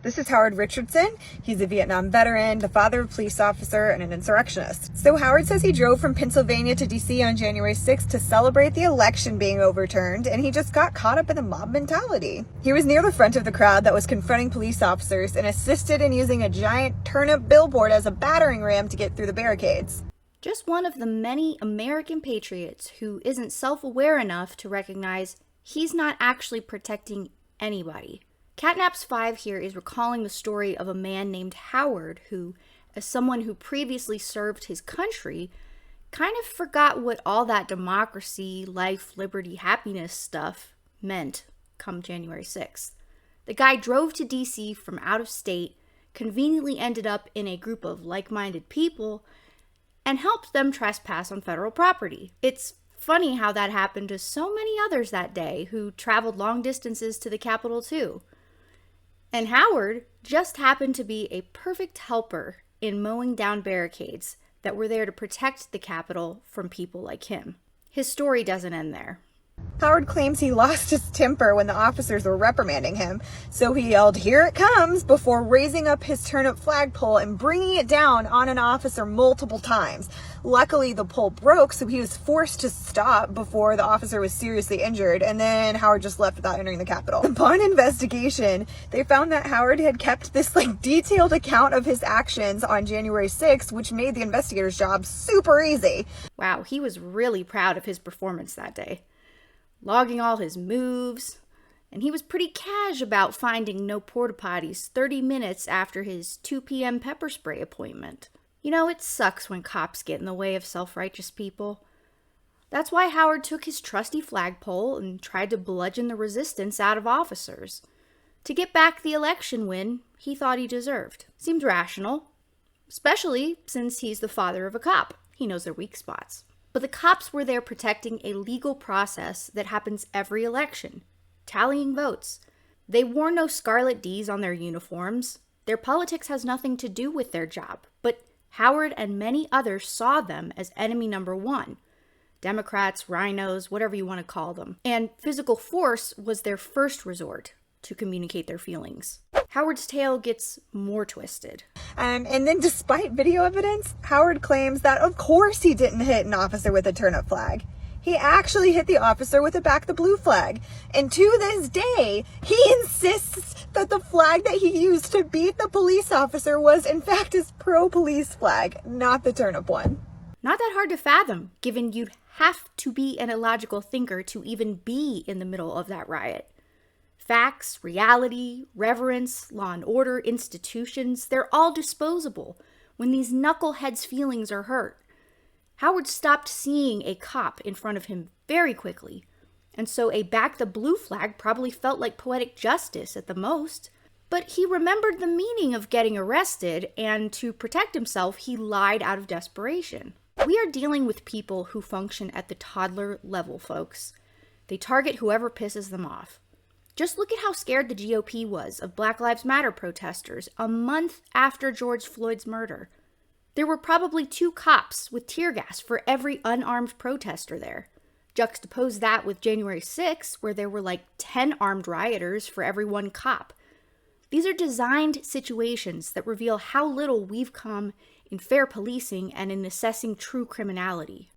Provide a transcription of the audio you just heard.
This is Howard Richardson. He's a Vietnam veteran, the father of a police officer, and an insurrectionist. So Howard says he drove from Pennsylvania to D.C. on January 6th to celebrate the election being overturned, and he just got caught up in the mob mentality. He was near the front of the crowd that was confronting police officers and assisted in using a giant turnip billboard as a battering ram to get through the barricades. Just one of the many American patriots who isn't self-aware enough to recognize he's not actually protecting anybody. Catnaps 5 here is recalling the story of a man named Howard who, as someone who previously served his country, kind of forgot what all that democracy, life, liberty, happiness stuff meant come January 6th. The guy drove to DC from out of state, conveniently ended up in a group of like-minded people, and helped them trespass on federal property. It's funny how that happened to so many others that day who traveled long distances to the Capitol too. And Howard just happened to be a perfect helper in mowing down barricades that were there to protect the Capitol from people like him. His story doesn't end there. Howard claims he lost his temper when the officers were reprimanding him, so he yelled, "Here it comes," before raising up his turnip flagpole and bringing it down on an officer multiple times. Luckily, the pole broke, so he was forced to stop before the officer was seriously injured, and then Howard just left without entering the Capitol. Upon investigation, they found that Howard had kept this detailed account of his actions on January 6th, which made the investigator's job super easy. Wow, he was really proud of his performance that day, logging all his moves, and he was pretty cash about finding no porta potties 30 minutes after his 2 p.m. pepper spray appointment. You know, it sucks when cops get in the way of self-righteous people. That's why Howard took his trusty flagpole and tried to bludgeon the resistance out of officers to get back the election win he thought he deserved. Seemed rational, especially since he's the father of a cop. He knows their weak spots. But the cops were there protecting a legal process that happens every election, tallying votes. They wore no scarlet Ds on their uniforms. Their politics has nothing to do with their job, but Howard and many others saw them as enemy number one. Democrats, rhinos, whatever you want to call them. And physical force was their first resort to communicate their feelings. Howard's tale gets more twisted. And then despite video evidence, Howard claims that of course he didn't hit an officer with a turnip flag. He actually hit the officer with a back the blue flag. And to this day, he insists that the flag that he used to beat the police officer was in fact his pro-police flag, not the turnip one. Not that hard to fathom, given you'd have to be an illogical thinker to even be in the middle of that riot. Facts, reality, reverence, law and order, institutions, they're all disposable when these knuckleheads' feelings are hurt. Howard stopped seeing a cop in front of him very quickly, and so a back the blue flag probably felt like poetic justice at the most. But he remembered the meaning of getting arrested, and to protect himself, he lied out of desperation. We are dealing with people who function at the toddler level, folks. They target whoever pisses them off. Just look at how scared the GOP was of Black Lives Matter protesters a month after George Floyd's murder. There were probably 2 cops with tear gas for every unarmed protester there. Juxtapose that with January 6th, where there were 10 armed rioters for every 1 cop. These are designed situations that reveal how little we've come in fair policing and in assessing true criminality.